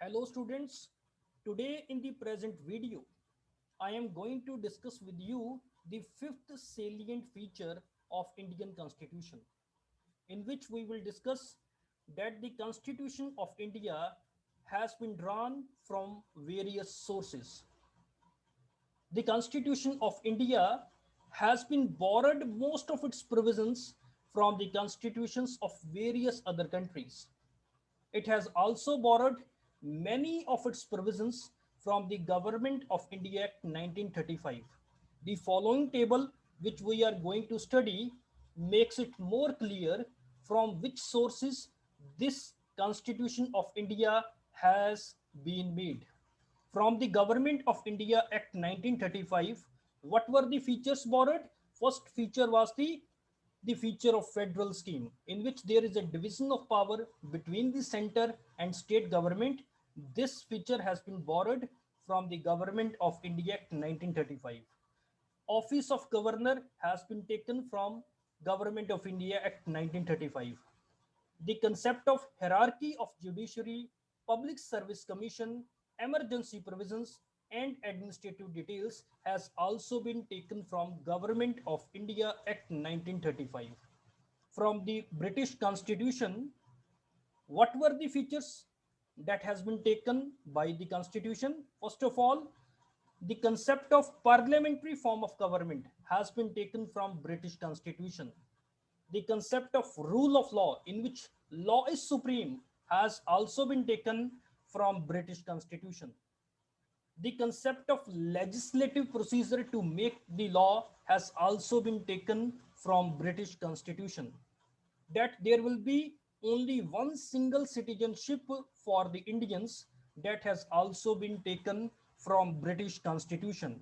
Hello students, today in the present video, I am going to discuss with you the fifth salient feature of Indian Constitution, in which we will discuss that the Constitution of India has been drawn from various sources. The Constitution of India has been borrowed most of its provisions from the constitutions of various other countries. It has also borrowed many of its provisions from the Government of India Act 1935. The following table, which we are going to study, makes it more clear from which sources this Constitution of India has been made. From the Government of India Act 1935, what were the features borrowed? First feature was the feature of federal scheme, in which there is a division of power between the center and state government. This feature has been borrowed from the Government of India Act 1935. Office of Governor has been taken from Government of India Act 1935. The concept of hierarchy of judiciary, public service commission, emergency provisions, and administrative details has also been taken from Government of India Act 1935. From the British Constitution, what were the features that has been taken by the Constitution? First of all, the concept of parliamentary form of government has been taken from British Constitution. The concept of rule of law, in which law is supreme, has also been taken from British Constitution. The concept of legislative procedure to make the law has also been taken from British Constitution. That there will be only one single citizenship for the Indians, that has also been taken from British Constitution.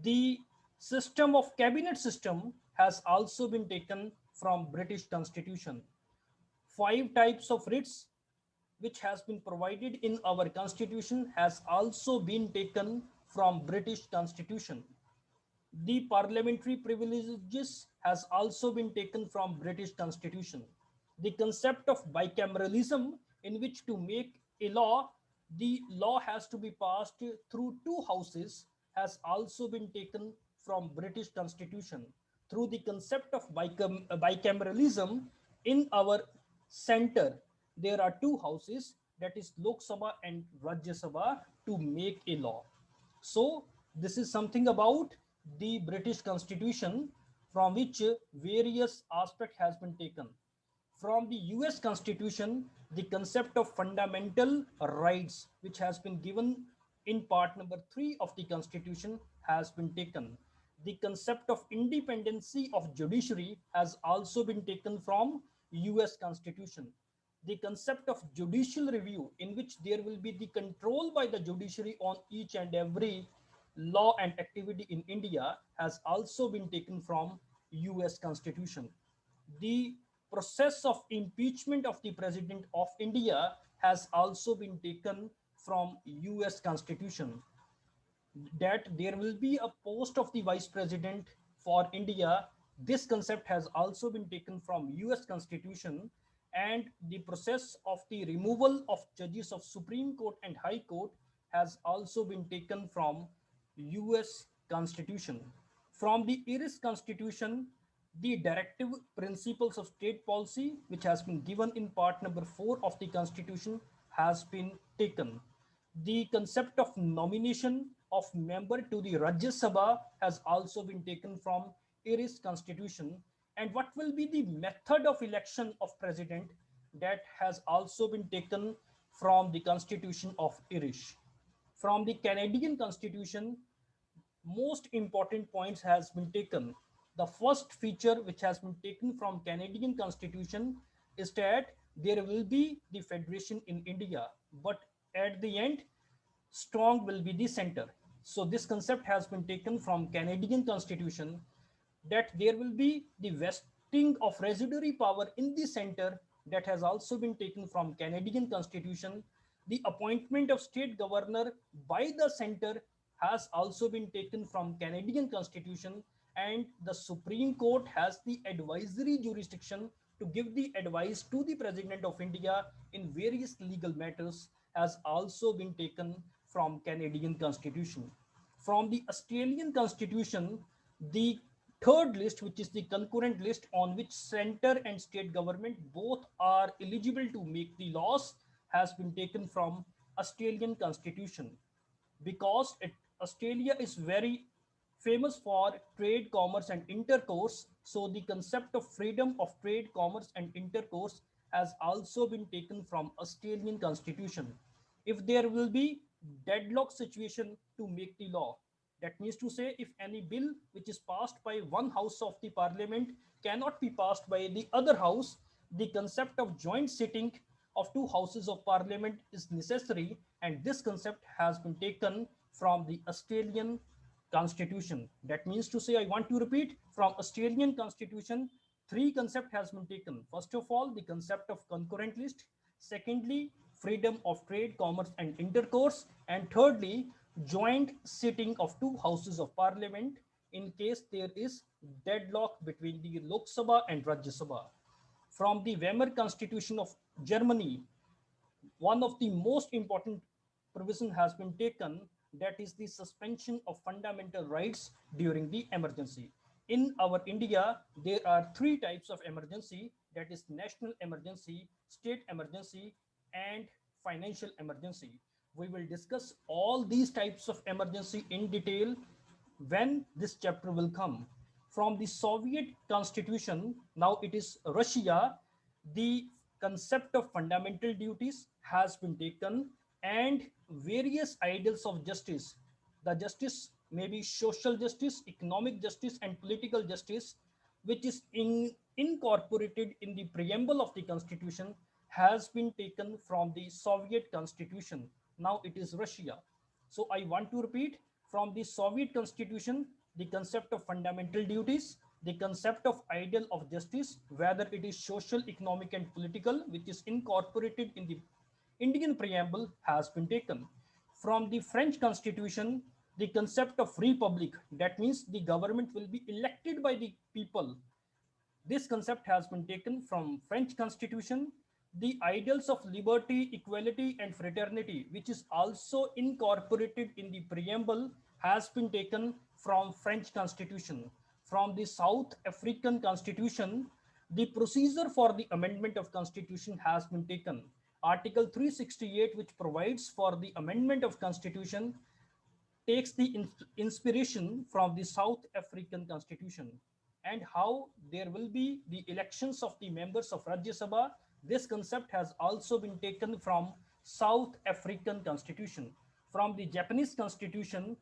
The system of cabinet system has also been taken from British Constitution. Five types of writs which has been provided in our constitution has also been taken from British Constitution. The parliamentary privileges has also been taken from British Constitution. The concept of bicameralism, in which to make a law, the law has to be passed through two houses, has also been taken from British Constitution. Through the concept of bicameralism, in our center, there are two houses, that is Lok Sabha and Rajya Sabha, to make a law. So this is something about the British Constitution, from which various aspect has been taken. From the US Constitution, the concept of fundamental rights, which has been given in part number 3 of the Constitution, has been taken. The concept of independency of judiciary has also been taken from US Constitution. The concept of judicial review, in which there will be the control by the judiciary on each and every law and activity in India, has also been taken from US Constitution. The process of impeachment of the President of India has also been taken from US Constitution. That there will be a post of the Vice President for India, this concept has also been taken from US Constitution. And the process of the removal of judges of Supreme Court and High Court has also been taken from US Constitution. From the Irish Constitution, the directive principles of state policy, which has been given in part number 4 of the Constitution, has been taken. The concept of nomination of member to the Rajya Sabha has also been taken from Irish Constitution. And what will be the method of election of president, that has also been taken from the Constitution of Irish. From the Canadian Constitution, most important points has been taken. The first feature which has been taken from Canadian Constitution is that there will be the federation in India, but at the end, strong will be the center. So this concept has been taken from Canadian Constitution, that there will be the vesting of residuary power in the center, that has also been taken from Canadian Constitution. The appointment of state governor by the center has also been taken from Canadian Constitution. And the Supreme Court has the advisory jurisdiction to give the advice to the President of India in various legal matters has also been taken from Canadian Constitution. From the Australian Constitution, the third list, which is the concurrent list on which center and state government both are eligible to make the laws, has been taken from Australian Constitution because Australia is very famous for trade, commerce, and intercourse. So the concept of freedom of trade, commerce, and intercourse has also been taken from Australian Constitution. If there will be deadlock situation to make the law, that means to say if any bill which is passed by one house of the parliament cannot be passed by the other house, the concept of joint sitting of two houses of parliament is necessary, and this concept has been taken from the Australian Constitution. That means to say, I want to repeat, from Australian Constitution, three concept has been taken. First of all, the concept of concurrent list. Secondly, freedom of trade, commerce, and intercourse. And thirdly, joint sitting of two houses of parliament in case there is deadlock between the Lok Sabha and Rajya Sabha. From the Weimar Constitution of Germany, one of the most important provision has been taken, that is the suspension of fundamental rights during the emergency. In our India, there are three types of emergency, that is national emergency, state emergency, and financial emergency. We will discuss all these types of emergency in detail when this chapter will come. From the Soviet Constitution, now it is Russia, the concept of fundamental duties has been taken, and various ideals of justice. The justice may be social justice, economic justice, and political justice, which is incorporated in the preamble of the Constitution, has been taken from the Soviet Constitution. Now it is Russia. So I want to repeat, from the Soviet Constitution, the concept of fundamental duties, the concept of ideal of justice, whether it is social, economic, and political, which is incorporated in the Indian preamble, has been taken. From the French Constitution, the concept of republic, that means the government will be elected by the people. This concept has been taken from French Constitution. The ideals of liberty, equality, and fraternity, which is also incorporated in the preamble, has been taken from French Constitution. From the South African Constitution, the procedure for the amendment of Constitution has been taken. Article 368, which provides for the amendment of Constitution, takes the inspiration from the South African Constitution. And how there will be the elections of the members of Rajya Sabha, this concept has also been taken from South African Constitution. From the Japanese Constitution,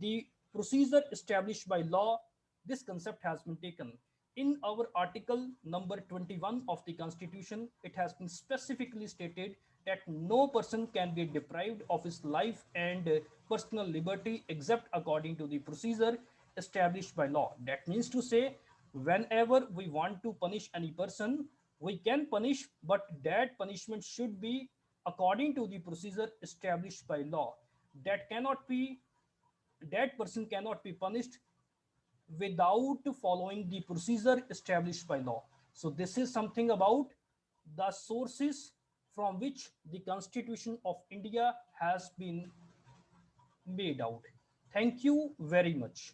the procedure established by law, this concept has been taken. In our article number 21 of the Constitution, it has been specifically stated that no person can be deprived of his life and personal liberty except according to the procedure established by law. That means to say, whenever we want to punish any person, we can punish, but that punishment should be according to the procedure established by law. That person cannot be punished without following the procedure established by law. So this is something about the sources from which the Constitution of India has been made out. Thank you very much.